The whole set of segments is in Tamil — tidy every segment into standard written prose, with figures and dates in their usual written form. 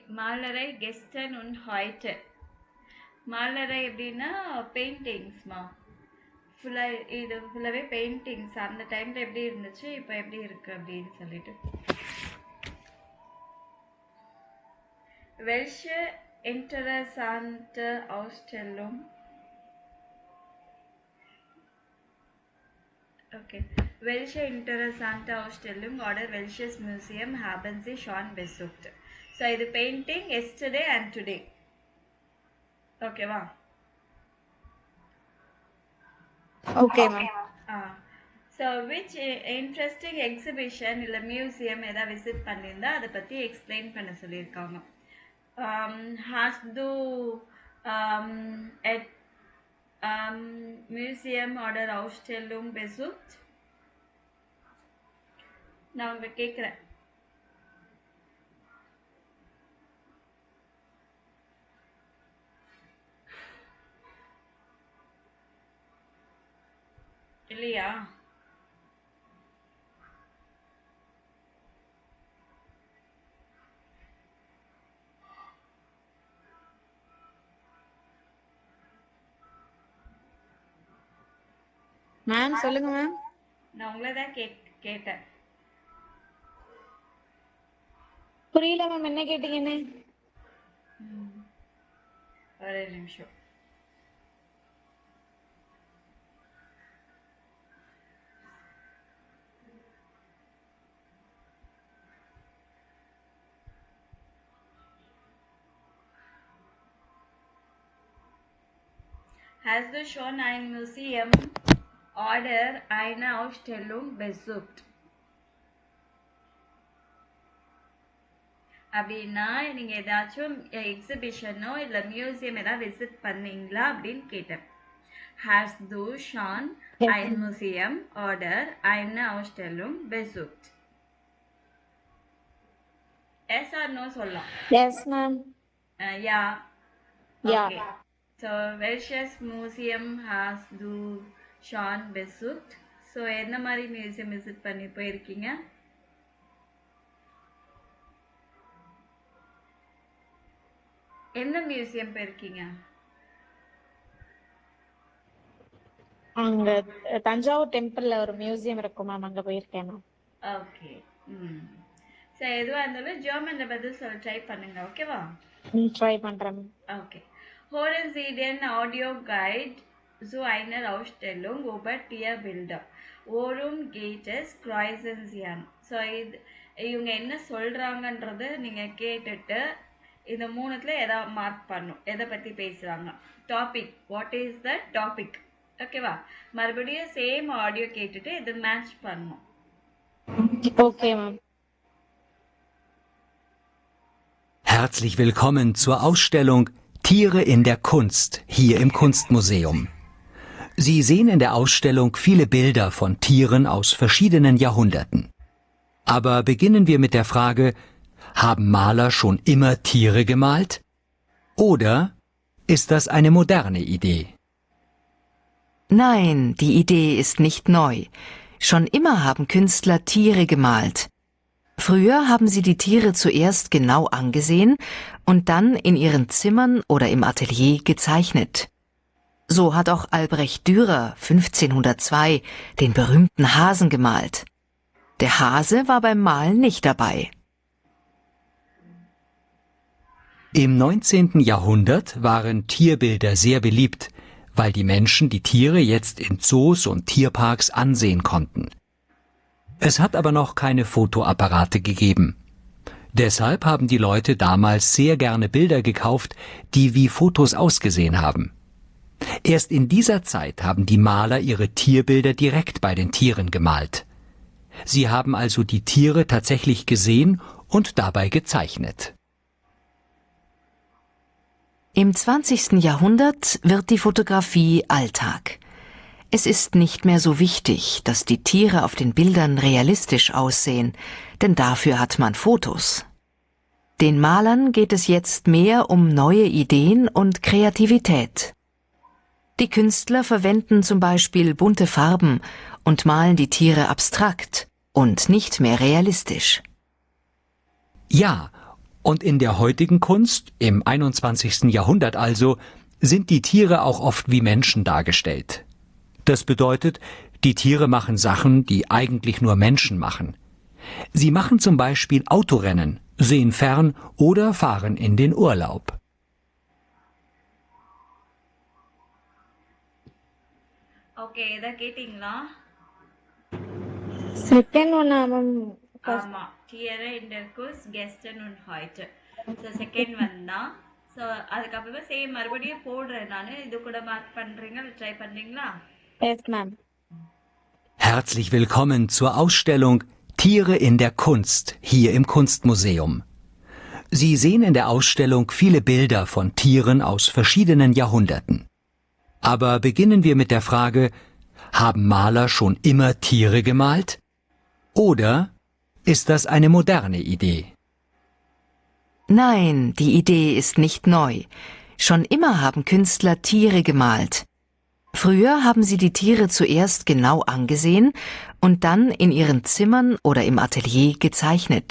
Malerei gestern und heute. Malerei எப்படின்னா பெயிண்டிங்ஸ்மா. இது ஃபுல்லாகவே பெயிண்டிங்ஸ். அந்த டைமில் எப்படி இருந்துச்சு, இப்போ எப்படி இருக்கு அப்படின்னு சொல்லிட்டு. Welche interessante Ausstellung? Okay. Welche interessante Ausstellung oder welches Museum haben Sie schon besucht? So, இது painting yesterday and today. Okay, வா. Okay, ma'am. So, which interesting exhibition இல்ல museum ஏதாவது visit பண்ணியிருந்தா அதை பத்தி explain பண்ண சொல்லியிருக்காங்க. Has du at Museum oder Ausstellung besucht? நான் உங்களை கேட்குறேன். இல்லையா? மேம் சொல்லுங்க மேம். நான் உங்களை தான் கேட்டேன். புரியல மேம், என்ன கேட்டீங்கன்னு? ஒரே நிமிஷம். Has du schon ein Museum oder eine Ausstellung besucht? அப்படின்னா நீங்க ஏதாச்சும் எக்ஸிபிஷனோ இல்ல மியூசியம் ஏதாவது விசிட் பண்ணீங்களா அப்படின்னு கேட்டேன். Has du schon ein Museum oder eine Ausstellung besucht? Yes or no சொல்லலாம். Yes ma'am. Yeah. Yeah. Okay. So, welches Museum hast du schon besucht? So, என்ன மாதிரி மியூசியம் விசிட் பண்ணி போயிருக்கீங்க? என்ன மியூசியம் போயிருக்கீங்க? அங்க தஞ்சாவூர் டெம்பிள்ல ஒரு மியூசியம் இருக்கும் மேம், அங்க போயிருக்கேன் மேம். ஓகே. சரி, எதுவா இருந்தாலும் ஜெர்மன்ல பதில் சொல்ல ட்ரை பண்ணுங்க. ஓகேவா? ட்ரை பண்றேன். Okay. Hören Sie den Audioguide zu einer Ausstellung über Tierbilder. Worum geht es? Kreuzen Sie an. So இவங்க என்ன சொல்றாங்கன்றத நீங்க கேட்டுட்டு இந்த மூணுத்துல எதாவது மார்க் பண்ணும். எதை பத்தி பேசுறாங்க? Topic. What is the topic? ஓகேவா? மறுபடியும் சேம் ஆடியோ கேட்டுட்டு இது மேட்ச் பண்ணும். Okay ma'am. Herzlich willkommen zur Ausstellung Tiere in der Kunst hier im Kunstmuseum. Sie sehen in der Ausstellung viele Bilder von Tieren aus verschiedenen Jahrhunderten. Aber beginnen wir mit der Frage: Haben Maler schon immer Tiere gemalt? Oder ist das eine moderne Idee? Nein, die Idee ist nicht neu. Schon immer haben Künstler Tiere gemalt. Früher haben sie die Tiere zuerst genau angesehen und dann in ihren Zimmern oder im Atelier gezeichnet. So hat auch Albrecht Dürer 1502 den berühmten Hasen gemalt. Der Hase war beim Malen nicht dabei. Im 19. Jahrhundert waren Tierbilder sehr beliebt, weil die Menschen die Tiere jetzt in Zoos und Tierparks ansehen konnten. Es hat aber noch keine Fotoapparate gegeben. Deshalb haben die Leute damals sehr gerne Bilder gekauft, die wie Fotos ausgesehen haben. Erst in dieser Zeit haben die Maler ihre Tierbilder direkt bei den Tieren gemalt. Sie haben also die Tiere tatsächlich gesehen und dabei gezeichnet. Im 20. Jahrhundert wird die Fotografie Alltag. Es ist nicht mehr so wichtig, dass die Tiere auf den Bildern realistisch aussehen, denn dafür hat man Fotos. Den Malern geht es jetzt mehr um neue Ideen und Kreativität. Die Künstler verwenden zum Beispiel bunte Farben und malen die Tiere abstrakt und nicht mehr realistisch. Ja, Und in der heutigen Kunst, im 21. Jahrhundert also, sind die Tiere auch oft wie Menschen dargestellt. Das bedeutet, die Tiere machen Sachen, die eigentlich nur Menschen machen. Sie machen zum Beispiel Autorennen, sehen fern oder fahren in den Urlaub. Okay, இதை கேட்டிங்களா? செகண்ட் ஒன் மேம் ஆமா, Tiere in der Kuss gestern und heute. So second one தான். ஸோ அதுக்கப்புறமா சேம் மறுபடியும் போடுறேன் நான். இது கூட மார்க் பண்ணுறீங்க, ட்ரை பண்ணுறீங்களா? Yes ma'am. Herzlich willkommen zur Ausstellung Tiere in der Kunst hier im Kunstmuseum. Sie sehen in der Ausstellung viele Bilder von Tieren aus verschiedenen Jahrhunderten. Aber beginnen wir mit der Frage, haben Maler schon immer Tiere gemalt? Oder ist das eine moderne Idee? Nein, die Idee ist nicht neu. Schon immer haben Künstler Tiere gemalt. Früher haben sie die Tiere zuerst genau angesehen und dann in ihren Zimmern oder im Atelier gezeichnet.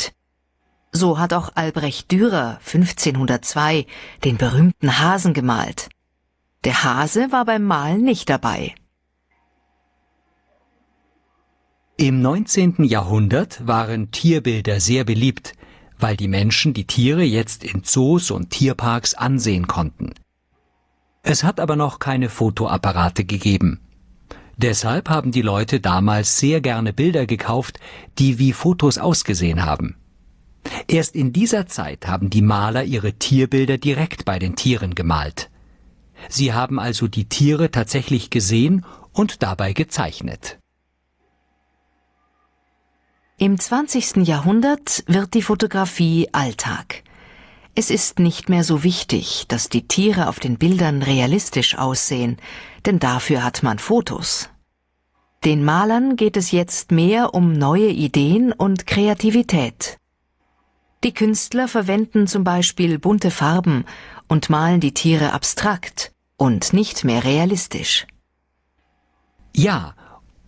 So hat auch Albrecht Dürer 1502 den berühmten Hasen gemalt. Der Hase war beim Malen nicht dabei. Im 19. Jahrhundert waren Tierbilder sehr beliebt, weil die Menschen die Tiere jetzt in Zoos und Tierparks ansehen konnten. Es hat aber noch keine Fotoapparate gegeben. Deshalb haben die Leute damals sehr gerne Bilder gekauft, die wie Fotos ausgesehen haben. Erst in dieser Zeit haben die Maler ihre Tierbilder direkt bei den Tieren gemalt. Sie haben also die Tiere tatsächlich gesehen und dabei gezeichnet. Im 20. Jahrhundert wird die Fotografie Alltag. Es ist nicht mehr so wichtig, dass die Tiere auf den Bildern realistisch aussehen, denn dafür hat man Fotos. Den Malern geht es jetzt mehr um neue Ideen und Kreativität. Die Künstler verwenden zum Beispiel bunte Farben und malen die Tiere abstrakt und nicht mehr realistisch. Ja,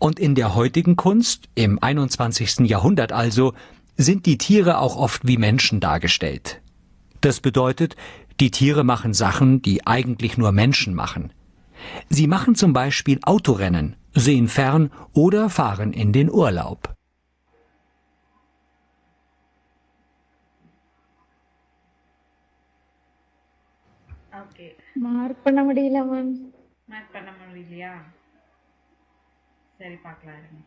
und in der heutigen Kunst, im 21. Jahrhundert also, sind die Tiere auch oft wie Menschen dargestellt. Das bedeutet, die Tiere machen Sachen, die eigentlich nur Menschen machen. Sie machen zum Beispiel Autorennen, sehen fern oder fahren in den Urlaub. Okay, mark பண்ண முடியல மேம். மார்க் பண்ண முடியலையா? சரி, பார்க்கலாம் இருங்க.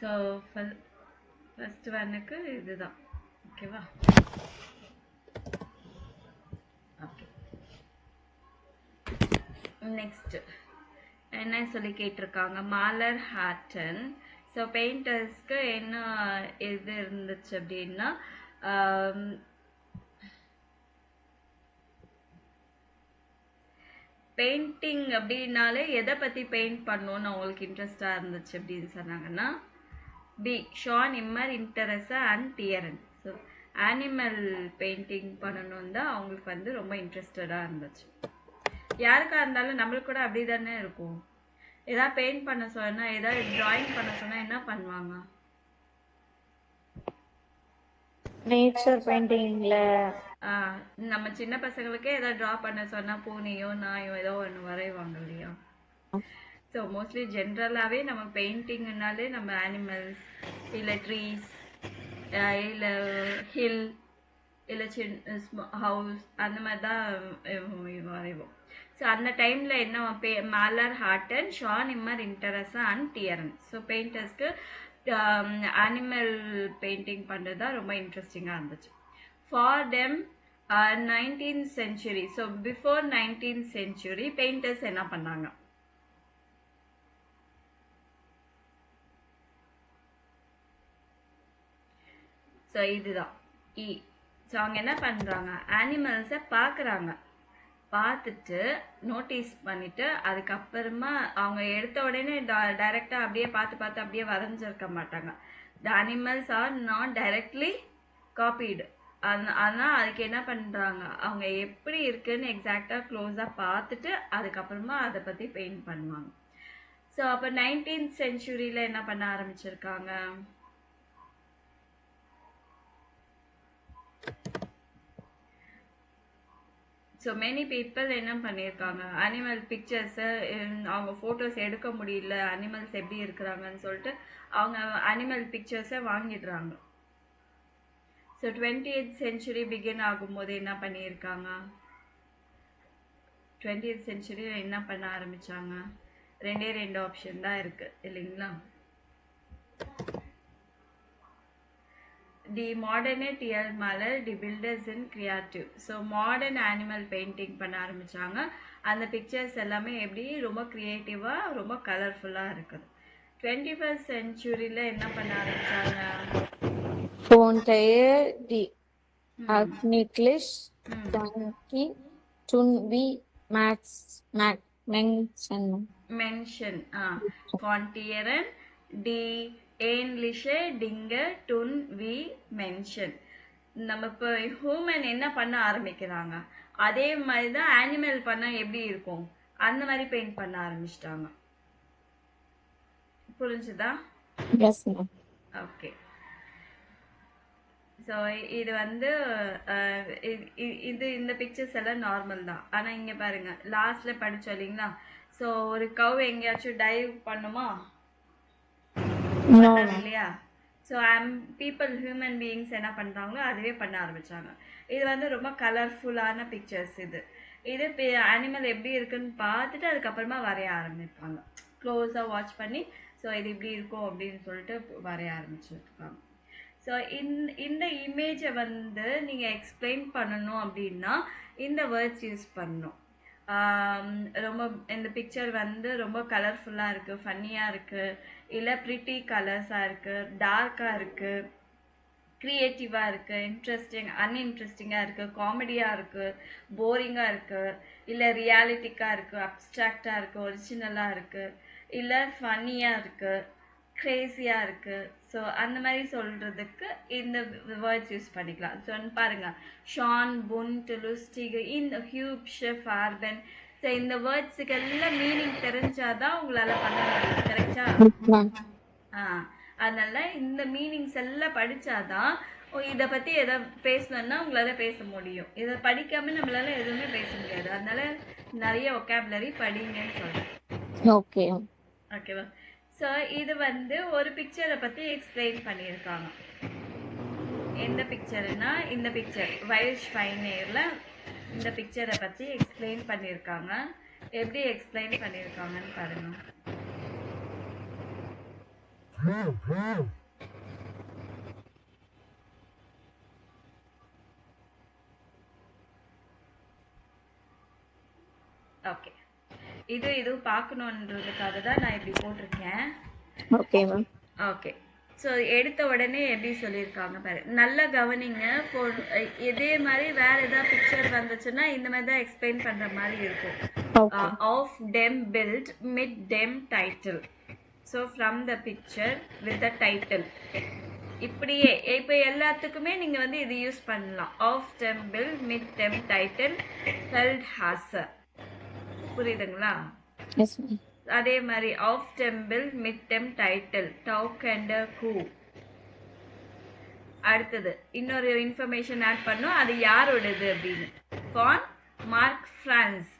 ஸோ ஃபர்ஸ்ட் ஒன்னுக்கு இதுதான், ஓகேவா? ஓகே, நெக்ஸ்ட் என்ன சொல்லி கேட்டிருக்காங்க, மாலர் ஹாட்டன். ஸோ பெயிண்டர்ஸ்க்கு என்ன இது இருந்துச்சு அப்படின்னா, பெயிண்டிங் அப்படின்னாலே எதை பற்றி பெயிண்ட் பண்ணணும்னு அவங்களுக்கு இன்ட்ரெஸ்டாக இருந்துச்சு அப்படின்னு சொன்னாங்கன்னா, பி ஷான் இம்மர் இன்டரஸா அண்ட் டியரன். ஸோ அனிமல் பெயிண்டிங் பண்ணணும் தான் அவங்களுக்கு வந்து ரொம்ப இன்ட்ரெஸ்டடாக இருந்துச்சு. யாருக்காக இருந்தாலும் நம்மளுக்கு கூட அப்படி தானே இருக்கும். ஏதாவது பெயிண்ட் பண்ண சொன்னால், ஏதாவது ட்ராயிங் பண்ண சொன்னால் என்ன பண்ணுவாங்க? நேச்சர் பெயிண்டிங்ல நம்ம சின்ன பசங்களுக்கே ஏதாவது ட்ரா பண்ண சொன்னால் பூனையோ நாயோ ஏதோ ஒன்று வரைவாங்க இல்லையா? ஸோ மோஸ்ட்லி ஜென்ரலாகவே நம்ம பெயிண்டிங்னாலே நம்ம அனிமல்ஸ் இல்லை ட்ரீஸ் இல்லை ஹில் இல்லை ஹவுஸ் அந்த மாதிரி தான் வரைவோம். ஸோ அந்த டைமில் என்ன மாலர் ஹாட்டன், ஷான் இம்மர் இன்டரஸா அண்ட் டியரன். ஸோ பெயிண்டர்ஸ்க்கு அனிமல் பெயிண்டிங் பண்ணுறது தான் ரொம்ப இன்ட்ரெஸ்டிங்காக இருந்துச்சு. For them 19th century, so before 19th century painters என்ன பண்ணாங்க? ஸோ இதுதான் இ. ஸோ அவங்க என்ன பண்ணுறாங்க, அனிமல்ஸை பார்க்குறாங்க, பார்த்துட்டு நோட்டீஸ் பண்ணிட்டு அதுக்கப்புறமா அவங்க எடுத்த உடனே டைரெக்டாக அப்படியே பார்த்து அப்படியே வரைஞ்சிருக்க மாட்டாங்க. The animals are not directly copied. ஆனால் அதுக்கு என்ன பண்ணுறாங்க, அவங்க எப்படி இருக்குன்னு எக்ஸாக்டாக க்ளோஸாக பார்த்துட்டு அதுக்கப்புறமா அதை பற்றி பெயிண்ட் பண்ணுவாங்க. ஸோ அப்போ 19th centuryல என்ன பண்ண ஆரம்பிச்சிருக்காங்க, ஸோ மெனி பீப்புள் என்ன பண்ணியிருக்காங்க, அனிமல் பிக்சர்ஸை அவங்க ஃபோட்டோஸ் எடுக்க முடியல, அனிமல்ஸ் எப்படி இருக்கிறாங்கன்னு சொல்லிட்டு அவங்க அனிமல் பிக்சர்ஸை வாங்கிடுறாங்க. ஸோ 20th century பிகின் ஆகும்போது என்ன பண்ணியிருக்காங்க, 20th century என்ன பண்ண ஆரம்பிச்சாங்க, ரெண்டு ஆப்ஷன் தான் இருக்கு இல்லைங்களா. தி மாடர்னட் இயல் மலர் தி பில்டர்ஸ் இன் கிரியேட்டிவ். ஸோ மாடர்ன் அனிமல் பெயிண்டிங் பண்ண ஆரம்பிச்சாங்க. அந்த பிக்சர்ஸ் எல்லாமே எப்படி ரொம்ப க்ரியேட்டிவாக ரொம்ப கலர்ஃபுல்லாக இருக்குது. 21st centuryல என்ன பண்ண ஆரம்பிச்சாங்க, Fontaine, the Agniclish, Tanki, Tunvi, மென்ஷன் கான்டியரன் டி ஏன்லிஷே டிங்கர் டுன் வி மென்ஷன். நம்ம இப்போ ஹியூமன் என்ன பண்ண ஆரம்பிக்கிறாங்க, அதே மாதிரி தான் அனிமல் பண்ண எப்படி இருக்கும் அந்த மாதிரி பெயிண்ட் பண்ண ஆரம்பிச்சிட்டாங்க. புரிஞ்சுதா? Yes, ma'am. ஓகே. ஸோ இது வந்து இந்த பிக்சர்ஸ் எல்லாம் நார்மல் தான். ஆனால் இங்கே பாருங்க, லாஸ்ட்ல படிச்சோம் இல்லைங்களா. ஸோ ஒரு கவ் எங்கேயாச்சும் டைவ் பண்ணுமா, இல்லையா. ஸோ பீப்புள் ஹியூமன் பீயிங்ஸ் என்ன பண்ணுறாங்களோ அதுவே பண்ண ஆரம்பிச்சாங்க. இது வந்து ரொம்ப கலர்ஃபுல்லான பிக்சர்ஸ். இது அனிமல் எப்படி இருக்குன்னு பார்த்துட்டு அதுக்கப்புறமா வரைய ஆரம்பிப்பாங்க, க்ளோஸாக வாட்ச் பண்ணி. ஸோ இது இப்படி இருக்கும் அப்படின்னு சொல்லிட்டு வரைய ஆரம்பிச்சிருக்காங்க. ஸோ இந்த இமேஜை வந்து நீங்கள் எக்ஸ்பிளைன் பண்ணணும் அப்படின்னா இந்த வேர்ட்ஸ் யூஸ் பண்ணணும். ரொம்ப இந்த பிக்சர் வந்து ரொம்ப கலர்ஃபுல்லாக இருக்குது, ஃபன்னியாக இருக்குது, இல்லை ப்ரிட்டி கலர்ஸாக இருக்குது, டார்க்காக இருக்குது, க்ரியேட்டிவாக இருக்குது, இன்ட்ரெஸ்டிங் அன்இன்ட்ரெஸ்டிங்காக இருக்குது, காமெடியாக இருக்குது, போரிங்காக இருக்குது, இல்லை ரியாலிட்டிக்காக இருக்குது, அப்ட்ராக்டாக இருக்குது, ஒரிஜினலாக இருக்குது, இல்லை ஃபன்னியாக இருக்குது, க்ரேஸியாக இருக்குது. ஸோ அந்த மாதிரி சொல்கிறதுக்கு இந்த வேர்ட்ஸ் யூஸ் பண்ணிக்கலாம். ஸோ பாருங்கள், ஷான், புன்ட், லுஸ்டிக், இந்த ஹியூப், ஷெஃப், ஆர்பன். ஸோ இந்த வேர்ட்ஸுக்கு எல்லாம் மீனிங் தெரிஞ்சாதான் உங்களால் பண்ண முடியும். கரெக்டா? அதனால இந்த மீனிங்ஸ் எல்லாம் படித்தாதான் இதை பற்றி எதை பேசணுன்னா உங்களால் பேச முடியும். இதை படிக்காமல் நம்மளால எதுவுமே பேச முடியாது. அதனால நிறைய ஒக்காபுலரி படிங்கன்னு சொல்கிறேன். ஓகே, ஓகேவா. ஸோ இது வந்து ஒரு பிக்சரை பற்றி எக்ஸ்பிளைன் பண்ணியிருக்காங்க. எந்த பிக்சருன்னா இந்த பிக்சர் வைல்ட் ஸ்பைனேரில் இந்த பிக்சரை பற்றி எக்ஸ்பிளைன் பண்ணியிருக்காங்க. எப்படி எக்ஸ்பிளைன் பண்ணியிருக்காங்கன்னு பாருங்க. ஓகே, இது பார்க்கணுன்றதுக்காக தான் நான் இப்படி போட்டிருக்கேன். Okay ma'am. ஓகே. ஸோ எடுத்த உடனே எப்படி சொல்லியிருக்காங்க பாரு, நல்லா கவனிங்க. இதே மாதிரி வேற ஏதாவது பிக்சர் வந்துச்சுன்னா இந்த மாதிரி தான் எக்ஸ்பிளைன் பண்ற மாதிரி இருக்கும். ஆஃப் டெம் பில்ட் மிட் டெம் டைட்டில். So from the picture with the title. இப்படியே இப்போ எல்லாத்துக்குமே நீங்க வந்து இது யூஸ் பண்ணலாம். ஆஃப் டெம் பில்ட் மிட் டெம் டைட்டில் ஹெல்ட் ஹாசர். புரியுதுங்களா? அதே மாதிரி ஆஃப் டெம்பிள் மிட் டெம் டைட்டில் டாக் அண்ட் ஹூ. அடுத்தது இன்னொரு இன்ஃபர்மேஷன் ஆட் பண்ணும், அது யாரோடது அப்படின்னு. ஃபான் Marc Franz.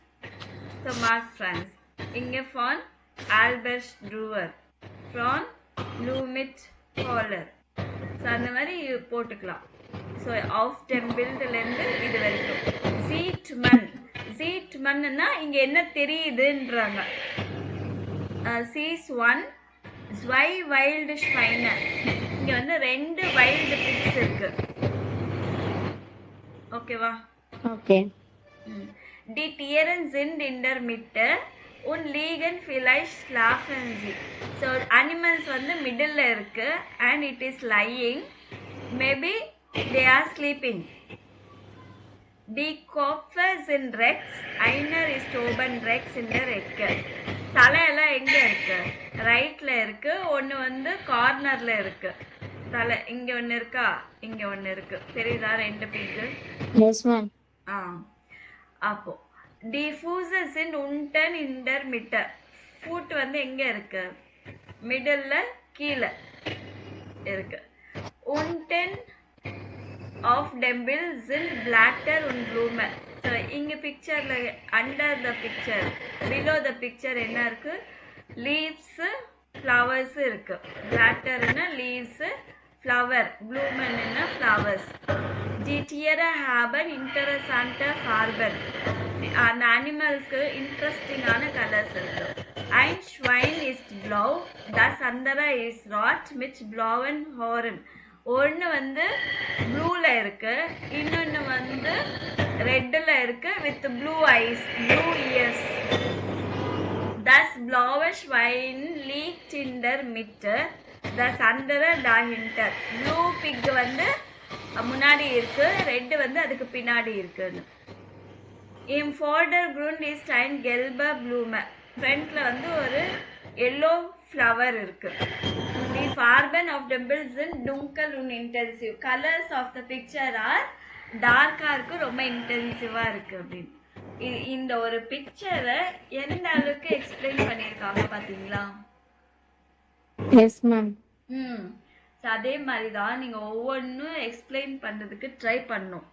So Marc Franz. இங்கே ஃபான் ஆல்பர்ட் ட்ரூவர், ஃப்ரான் லூமிட் ஹாலர். ஸோ அந்த மாதிரி போட்டுக்கலாம். ஸோ ஆஃப் டெம்பிள்லேருந்து இது வரைக்கும். சீட்மன். சீட்மன்னா இங்கே என்ன தெரியுதுன்றாங்க. சீஸ் ஒன் ஸ்வை வைல்டு ஸ்பைனர். இங்கே வந்து 2 வைல்டு பிக்ஸ் இருக்கு. ஓகேவா? ஓகே. டி டியரன் சிண்ட் இன்டர் மிட்டர் உன் லீகன் ஃபிலைஷ் ஸ்லாஃபன்சி. ஸோ அனிமல்ஸ் வந்து மிடில் இருக்கு and it is lying. Maybe they are sleeping. டி கோஃபர்ஸ் இன் ரெக்ஸ் ஐனர் இஸ் டோபன் ரெக்ஸ் இன் த ரெக்க. தலையெல்லாம் எங்க இருக்கு? ரைட்ல இருக்கு. ஒன்று வந்து கார்னர்ல இருக்கு. தலை இங்க ஒன்று இருக்கா, இங்க ஒன்று இருக்கு. தெரியுதா 2 பிக்கு? Yes ma'am. அப்போ டிஃபூசஸ் இன் உண்டன் இன்டர் மிட்டர். ஃபுட் வந்து எங்க இருக்கு? மிடில்ல கீழே இருக்கு. உண்டன் ஆஃப் டெம்பிள் sind blacker und blumer. So இங்கே பிக்சரில் under the picture below the picture என்ன இருக்கு? லீவ்ஸு ஃப்ளவர்ஸு இருக்கு. பிளாட்டர்னா லீவ்ஸு, ஃப்ளவர் ப்ளூமன்னா flowers. Die Tiere haben interessante Farben. அந்த அனிமல்ஸ்க்கு இன்ட்ரெஸ்டிங்கான கலர்ஸ் இருக்கு. Ein Schwein ist blau, das andere ist rot mit blauen Haaren. ஒன்று வந்து ப்ளூல இருக்கு, இன்னொன்று வந்து ரெட்டில் இருக்கு with blue eyes, blue ears. Das blaue Schwein liegt in der Mitte, das andere dahinter. Blue pig வந்து முன்னாடி இருக்கு, ரெட் வந்து அதுக்கு பின்னாடி இருக்குன்னு. Im Vordergrund ist ein gelber Blume. ஃப்ரண்ட்ல வந்து ஒரு எல்லோ ஃப்ளவர் இருக்கு. Die Farben of the bills sind dunkel und intensive. Colors of the picture are டார்க்கா இருக்கு, ரொம்ப இன்டென்சிவா இருக்கு அப்படின்னு. இந்த ஒரு பிக்சரை எந்த அளவுக்கு எக்ஸ்பிளைன் பண்ணியிருக்காங்க பாத்தீங்களா? Yes ma'am. அதே மாதிரி தான் நீங்க ஒவ்வொன்றும் எக்ஸ்பிளைன் பண்றதுக்கு ட்ரை பண்ணும்.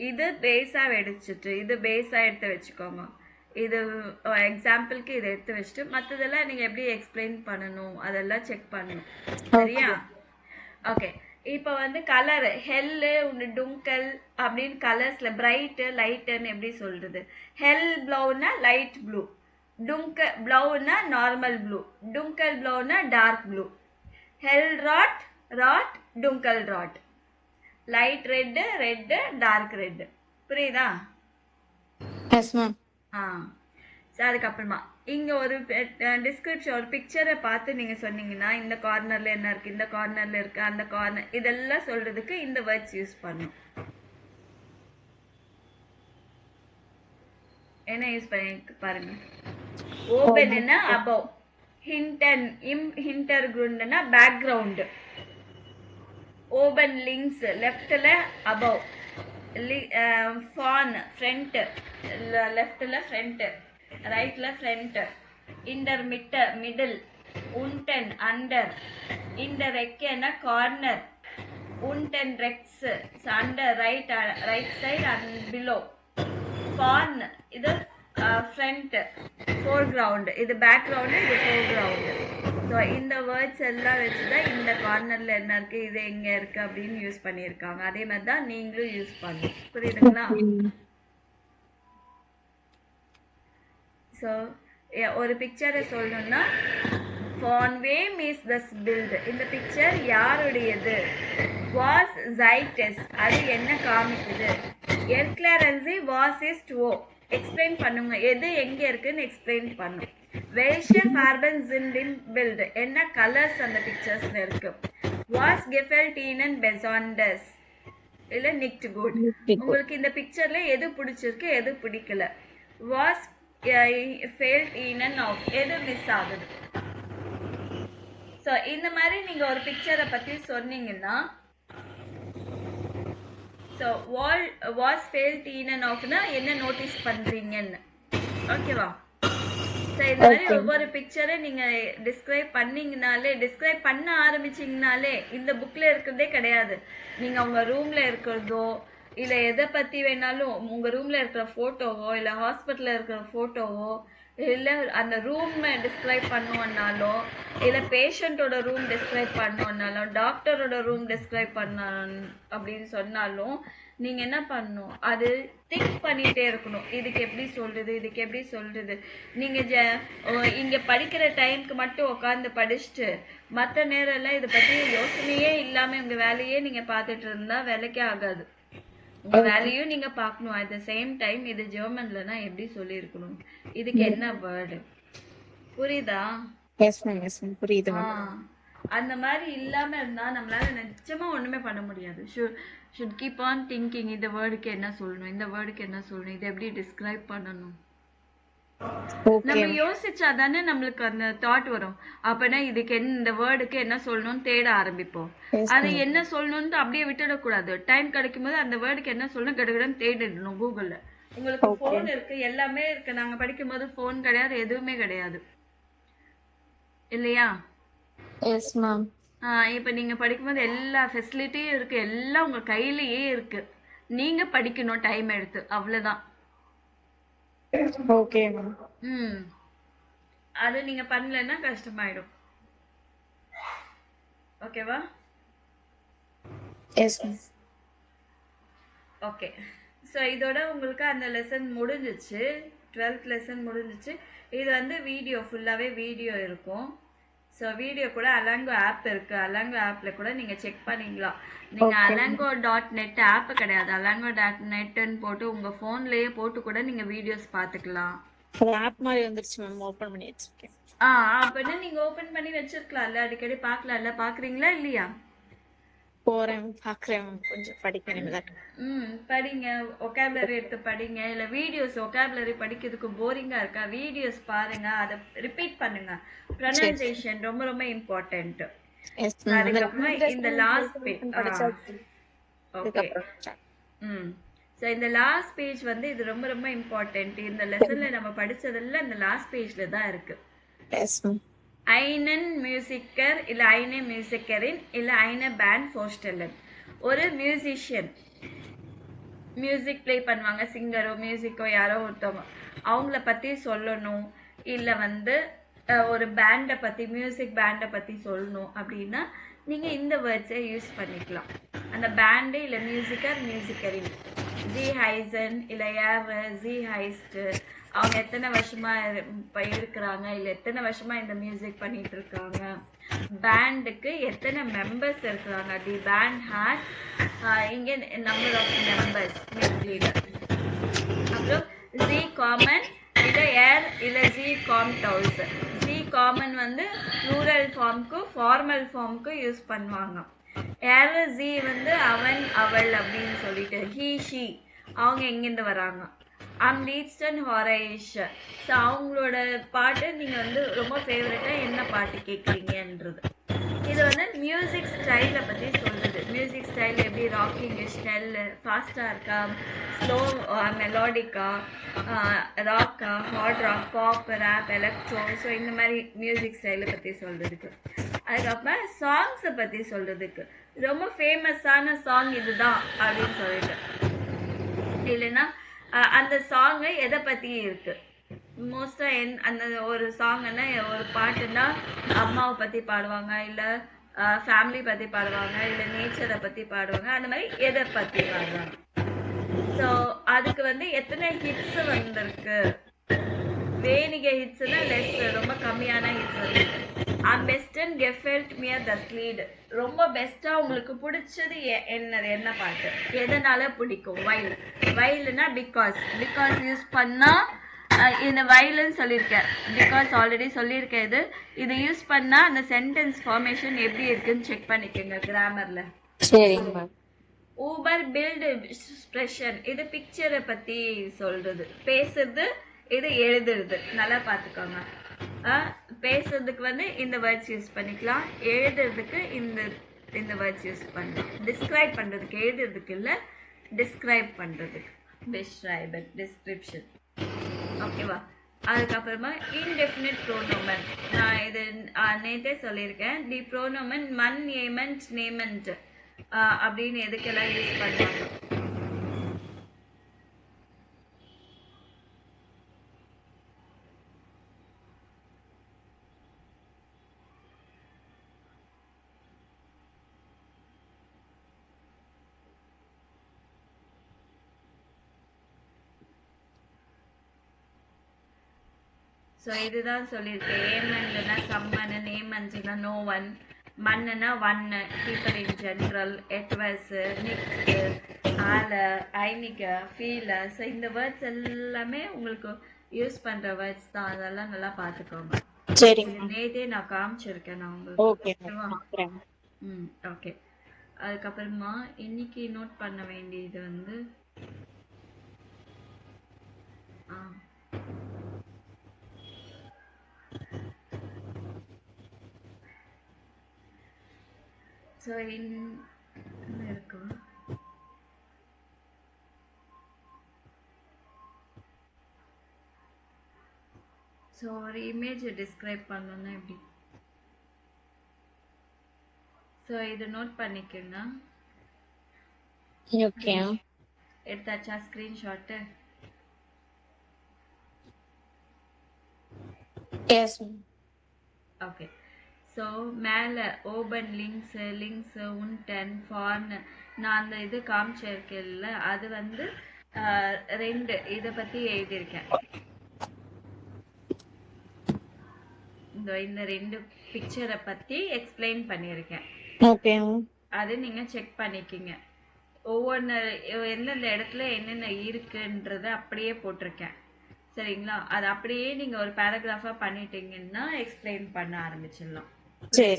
இது பேஸா எடுத்துட்டு இது பேஸா எடுத்து வச்சுக்கோங்க. இது எக்ஸாம்பிளுக்கு இதை எடுத்து வச்சுட்டு மற்றதெல்லாம் நீங்க எப்படி எக்ஸ்பிளைன் பண்ணணும் அதெல்லாம் செக் பண்ணணும். சரியா? ஓகே. இப்போ வந்து கலர் ஹெல்லு ஒன்று டுங்கல் அப்படின்னு கலர்ஸ்ல பிரைட்டு லைட்டுன்னு எப்படி சொல்றது? ஹெல் ப்ளூனா லைட் ப்ளூ, ப்ளூனா நார்மல் ப்ளூ, டுங்கல் ப்ளூனா டார்க் ப்ளூ, ஹெல் ராட் ராட் டுங்கல் ராட், light red red dark red. புரியுதா? Yes ma'am. சரி, அதுக்கப்புறமா இங்க ஒரு டிஸ்கிரிப்ஷன் ஒரு பிக்சரை பார்த்து நீங்க சொன்னீங்கன்னா இந்த கார்னர்ல என்ன இருக்கு, இந்த கார்னர்ல இருக்கு, அந்த கார்னர், இதெல்லாம் சொல்றதுக்கு இந்த வேர்ட்ஸ் யூஸ் பண்ணும். என்ன யூஸ் பண்ணி பாருங்க. ஓபன்னா அபவ், ஹிண்டன் ஹிண்டர் குருண்ட்னா பேக்ரவுண்ட், ஓபன் லிங்க்ஸ் லெஃப்ட்ல அபவ், ஃபான் ஃப்ரண்ட் லெஃப்ட்ல ஃப்ரண்ட், ரைட்ல ஃப்ரண்ட், இன்டர் மிடில், உன்டன் அண்டர், இன்டர் ரெக்கேனா கார்னர், உன்டன் ரெக்ஸ் under right side and below, ஃபான் இது ஃப்ரண்ட் ஃபோர்கிரவுண்ட், இது பேக்ரவுண்ட், இது ஃபோர்கிரவுண்ட். ஸோ இந்த வேர்ட்ஸ் எல்லாம் வச்சுதான் இந்த கார்னர்ல என்ன இருக்கு, இது எங்க இருக்கு அப்படின்னு யூஸ் பண்ணியிருக்காங்க. அதே மாதிரி தான் நீங்களும் யூஸ் பண்ணும். புரியுதுங்களா? ஸோ ஒரு பிக்சரை சொல்லணும்னா von wem is this build, இந்த பிக்சர் யாருடையது, was zeites அது என்ன காமிக்குது, erklären was ist wo explain பண்ணுங்க, எது எங்க இருக்குன்னு எக்ஸ்பிளைன் பண்ணும். welche Farben sind im Bild என்ன கலர்ஸ் அந்த பிக்சர்ஸ்ல இருக்கு, was gefällt ihnen besonders இல்ல nicht gut உங்களுக்கு இந்த பிக்சர்ல எது பிடிச்சிருக்கு எது பிடிக்கல, was fehlt ihnen auf எது மிஸ் ஆகுது. ஸோ இந்த மாதிரி நீங்க ஒரு பிக்சரை பத்தி சொன்னீங்கன்னா ஸோ வாஸ் ஃபெயில்ட் ihnen aufனா என்ன நோட்டீஸ் பண்றீங்கன்னு. ஓகேவா? ஸோ இந்த மாதிரி ஒவ்வொரு பிக்சரை நீங்க டிஸ்கிரைப் பண்ணீங்கனாலே, டிஸ்கிரைப் பண்ண ஆரம்பிச்சீங்கனாலே இந்த புக்ல இருக்கிறதே கிடையாது. நீங்க உங்க ரூம்ல இருக்கிறதோ இல்ல எதை பத்தி வேணாலும் உங்க ரூம்ல இருக்கிற போட்டோவோ இல்ல ஹாஸ்பிட்டல்ல இருக்கிற போட்டோவோ இல்ல அந்த ரூம் டிஸ்கிரைப் பண்ணுவோம்னாலோ இல்ல பேஷண்டோட ரூம் டிஸ்கிரைப் பண்ணுவோம்னாலும் டாக்டரோட ரூம் டிஸ்கிரைப் பண்ண அப்படின்னு சொன்னாலும் நீங்க என்ன பண்ணணும், அது திங்க் பண்ணிட்டே இருக்கணும். இதுக்கு எப்படி சொல்றது, இதுக்கு எப்படி சொல்றது. நீங்க இங்க படிக்கிற டைம்க்கு மட்டும் உட்காந்து படிச்சுட்டு மற்ற நேரம் எல்லாம் இதை பத்தி யோசனையே இல்லாம உங்க வேலையே நீங்க பாத்துட்டு இருந்தா வேலைக்கே ஆகாது. உங்க வேலையும் நீங்க பாக்கணும். அட் த சேம் டைம் இது ஜெர்மன்லனா எப்படி சொல்லி இருக்கணும், இதுக்கு என்ன வேர்டு, புரியுதா? Yes ma'am. எஸ் மேம், புரியுது மேம். அந்த மாதிரி இல்லாம இருந்தா நம்மளால நிச்சயமா ஒண்ணுமே பண்ண முடியாது. should keep on thinking இந்த வேர்டுக்கு என்ன சொல்லணும், இந்த வேர்டுக்கு என்ன சொல்லணும், இதை எப்படி டிஸ்கிரைப் பண்ணணும். நம்ம யோசிச்சா தானே நம்மளுக்கு அந்த தாட் வரும். அப்பனா இதுக்கு இந்த வேர்டுக்கு என்ன சொல்லணும்னு தேட ஆரம்பிப்போம். அது என்ன சொல்லணும்னு அப்படியே விட்டுடக்கூடாது. டைம் கிடைக்கும் போது அந்த வேர்டுக்கு என்ன சொல்லணும் கடகடன்னு தேடிடணும் கூகுள்ல. உங்களுக்கு போன் இருக்கு, எல்லாமே இருக்கு. நாங்க படிக்கும் போது போன் கிடையாது, எதுவுமே கிடையாது இல்லையா? Yes ma'am. இப்ப நீங்க படிக்கும்போது எல்லா ஃபெசிலிட்டியும் இருக்கு. எல்லாம் உங்க கையிலேயே இருக்கு. நீங்க படிக்கணும் டைம் எடுத்து. அவ்வளவுதான். Okay ma'am. ம். அது நீங்க பண்ணலன்னா கஷ்டமாயிடும். ஓகேவா? S ma'am. ஓகே. ஸோ இதோட உங்களுக்கு அந்த லெசன் முடிஞ்சிச்சு. 12th லெசன் முடிஞ்சிச்சு. இது வந்து வீடியோ ஃபுல்லாவே வீடியோ இருக்கும். ஸோ வீடியோ கூட அலாங்கோ ஆப் இருக்கு. அலாங்கோ ஆப்ல கூட நீங்க செக் பண்ணிக்கலாம். நீங்க ஓகே மேம். alango.net ஆப் கிடையாது. alango.netன்னு போட்டு உங்க போன்லயே போட்டு கூட நீங்க வீடியோஸ் பார்த்துக்கலாம். அது ஆப் மாதிரி வந்துருச்சு மேம். ஓபன் பண்ணி வச்சிருக்கேன். அப்படின்னா நீங்க ஓபன் பண்ணி வச்சிருக்கலாம்ல, அடிக்கடி பார்க்கலாம்ல. பாக்குறீங்களா இல்லையா? போறேன் பாக்குறேன் மேம். கொஞ்சம் படிக்கணும் தான். படிங்க. ஒகாபுலரி எடுத்து படிங்க. இல்ல வீடியோஸ் ஒகாபுலரி படிக்கிறதுக்கு போரிங்கா இருக்கா, வீடியோஸ் பாருங்க, அதை ரிப்பீட் பண்ணுங்க. சரி. ப்ரொனன்சியேஷன் ரொம்ப ரொம்ப இம்பார்ட்டன்ட். Yes ma'am. அந்த அதுக்கப்புறமா இந்த லாஸ்ட் பேஜ். படிச்சா ஓகே. இதுக்கப்புறம் ம் ஸோ இந்த லாஸ்ட் பேஜ் வந்து இது ரொம்ப ரொம்ப இம்பார்ட்டன்ட். இந்த லெசன்ல நம்ம படிச்சதெல்லாம் இந்த லாஸ்ட் பேஜ்ல தான் இருக்கு. Yes ma'am. einen Musiker இல்ல eine Musikerin இல்ல eine Band vorstellen. ஒரு மியூசிஷியன் மியூசிக் ப்ளே பண்ணுவாங்க, சிங்கரோ மியூசிக்கோ யாரோ ஒருத்தவங்க, அவங்கள பத்தி சொல்லணும். இல்ல வந்து ஒரு பேண்டை பத்தி, மியூசிக் பேண்டை பத்தி சொல்லணும் அப்படின்னா நீங்க இந்த வேர்ட்ஸை யூஸ் பண்ணிக்கலாம். அந்த பேண்டு இல்ல மியூசிக்கர் மியூசிக்கரின், ஜி ஹைசன் இல்ல ஏர் ஜி ஹைஸ்ட், அவங்க எத்தனை வருஷமா இருக்கிறாங்க, இல்ல எத்தனை வருஷமா இந்த மியூசிக் பண்ணிட்டு இருக்காங்க, பேண்டுக்கு எத்தனை மெம்பர்ஸ் இருக்கிறாங்க, தி பேண்ட் ஹேட் இங்க நம்பர் ஆஃப் மெம்பர்ஸ் லீடர். அப்புறம் ஜி காமன் இல்ல ஏர் இல்ல ஜி காம் டவுஸ். ஜி காமன் வந்து ப்ளூரல் ஃபார்முக்கு ஃபார்மல் ஃபார்முக்கு யூஸ் பண்ணுவாங்க. ஏர் ஜி வந்து அவன் அவள் அப்படின்னு சொல்லிட்டு, ஹி ஷி அவங்க எங்கிருந்து வராங்க. அம் லீட்ஸ்டன் ஹாரைஷ். ஸோ அவங்களோட பாட்டு நீங்க வந்து ரொம்ப ஃபேவரட்டா என்ன பாட்டு கேட்குறீங்கன்றது. இது வந்து மியூசிக் ஸ்டைலை பற்றி சொல்றது. மியூசிக் ஸ்டைல் எப்படி ராக்கிங் ஸ்டைல், ஃபாஸ்டாக இருக்கா, ஸ்லோ மெலோடிக்கா, ராக்கா, hard rock, pop, rap, electro. So இந்த மாதிரி மியூசிக் ஸ்டைலை பற்றி சொல்றதுக்கு. அதுக்கப்புறம் சாங்ஸை பற்றி சொல்றதுக்கு, ரொம்ப ஃபேமஸான சாங் இதுதான் அப்படின்னு சொல்லிட்டு, இல்லைன்னா அந்த சாங்கு எதை பற்றி இருக்கு. மோஸ்டா அந்த ஒரு சாங்னா ஒரு பாட்டுன்னா அம்மாவை பத்தி பாடுவாங்க, இல்ல ஃபேமிலி பத்தி பாடுவாங்க, இல்ல நேச்சரை பத்தி பாடுவாங்க, அந்த மாதிரி எதை பத்தி பாடுவாங்க. ஸோ அதுக்கு வந்து எத்தனை ஹிட்ஸ் வந்திருக்கு, வேணிகை ஹிட்ஸ்னா லெஸ், ரொம்ப கம்மியான ஹிட்ஸ் வந்திருக்கு. பெஸ்டன் கெஃபெல்ட் மியர் தட் லீட், ரொம்ப பெஸ்டா உங்களுக்கு பிடிச்சது என்னது, என்ன பாட்டு, எதனால பிடிக்கும். வைல், வைல்னா பிகாஸ், பிகாஸ் யூஸ் பண்ணா இந்த வைலன்னு சொல்லியிருக்கேன், பிகாஸ் ஆல்ரெடி சொல்லியிருக்கேன். இது யூஸ் பண்ணா அந்த சென்டென்ஸ் ஃபார்மேஷன் எப்படி இருக்குன்னு செக் பண்ணிக்கோங்க கிராமர்ல. சரிங்க மேம். ஊபர் பில்டு எக்ஸ்பிரஷன், இது பிக்சரை பத்தி சொல்றது. பேசுறது, இது எழுதுறது. நல்லா பார்த்துக்கோங்க. பேசுறதுக்கு வந்து இந்த வேர்ட்ஸ் யூஸ் பண்ணிக்கலாம், எழுதுறதுக்கு இந்த வேர்ட்ஸ் யூஸ் பண்ணலாம். டிஸ்கிரைப் பண்றதுக்கு, எழுதுறதுக்கு இல்ல, டிஸ்கிரைப் பண்றதுக்கு டிஸ்கிரைபர், டிஸ்கிரிப்ஷன். ஓகேவா? அதுக்கப்புறமா இன்டெஃபினிட் ப்ரோனோமன். நான் இது நேத்தே சொல்லியிருக்கேன். தி ப்ரோனோமன் மன், ஏமன்ட், நேமன்ட் அப்படின்னு எதுக்கெல்லாம் யூஸ் பண்ணுவாங்க. ஸோ இதுதான் சொல்லியிருக்கேன். ஏமன்லனா சம்மன், நேமன்ஸ்னா நோ ஒன், மண்ணுனா ஒன்னு, கீப்பர் இன் ஜென்ரல், எட்வஸ், நிக்ஸ், ஆல, ஐனிக, ஃபீல. ஸோ இந்த வேர்ட்ஸ் எல்லாமே உங்களுக்கு யூஸ் பண்ற வேர்ட்ஸ் தான். அதெல்லாம் நல்லா பார்த்துக்கோங்க. சரிங்க. நேத்தே நான் காமிச்சிருக்கேன் நான் உங்களுக்கு. ஓகே. ஓகே. அதுக்கப்புறமா இன்னைக்கு நோட் பண்ண வேண்டியது வந்து ஸோ இருக்கு. ஸோ ஒரு இமேஜை டிஸ்கிரைப் பண்ணணும்னா எப்படி, ஸோ இது நோட் பண்ணிக்கோங்க. ஓகே. எடுத்தாச்சா screenshot? Yes ma'am. Okay. So மேலே ஓபன் லிங்க்ஸு உன்டன் ஃபார்ன் நான் அந்த இது காமிச்சிருக்கேன்ல, அது வந்து 2 இதை பற்றி எழுதியிருக்கேன். இந்த 2 பிக்சரை பற்றி எக்ஸ்பிளைன் பண்ணியிருக்கேன். ஓகே. அது நீங்கள் செக் பண்ணிக்கிங்க. ஒவ்வொன்று எந்தெந்த இடத்துல என்னென்ன இருக்குன்றத அப்படியே போட்டிருக்கேன். சரிங்களா? அது அப்படியே நீங்கள் ஒரு பேராகிராஃபாக பண்ணிட்டீங்கன்னா எக்ஸ்பிளைன் பண்ண ஆரம்பிச்சிடலாம். சரி.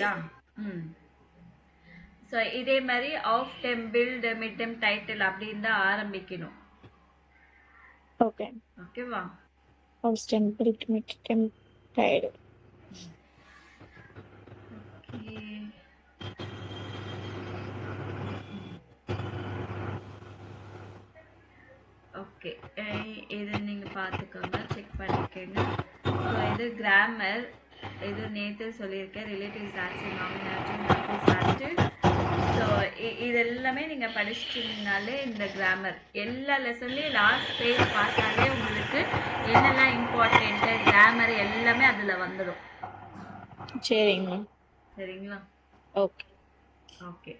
ஸோ இதே மாதிரி ஆஃப் டெம் பில்டு மிட் டெம் டைட்டில் அப்படின்னு தான் ஆரம்பிக்கணும். ஓகே. ஓகேவா? ஆஃப் டெம் பில்டு மிட் டெம் டைட்டில். ஓகே. இது நீங்கள் பார்த்துக்கோங்க, செக் பண்ணிக்கோங்க. ஸோ இது கிராமர், இது நேற்று சொல்லியிருக்கேன். ரிலேட்டிவ்ஸ் ஆக்சிங் ஆக்சிவ். ஸோ இது எல்லாமே நீங்கள் படிச்சிட்டிங்கனாலே இந்த கிராமர் எல்லா லெசன்லேயும் லாஸ்ட் பேஜ் பார்த்தாலே உங்களுக்கு என்னெல்லாம் இம்பார்ட்டண்ட்டு கிராமர் எல்லாமே அதில் வந்துடும். சரிங்க. சரிங்களா? ஓகே. ஓகே.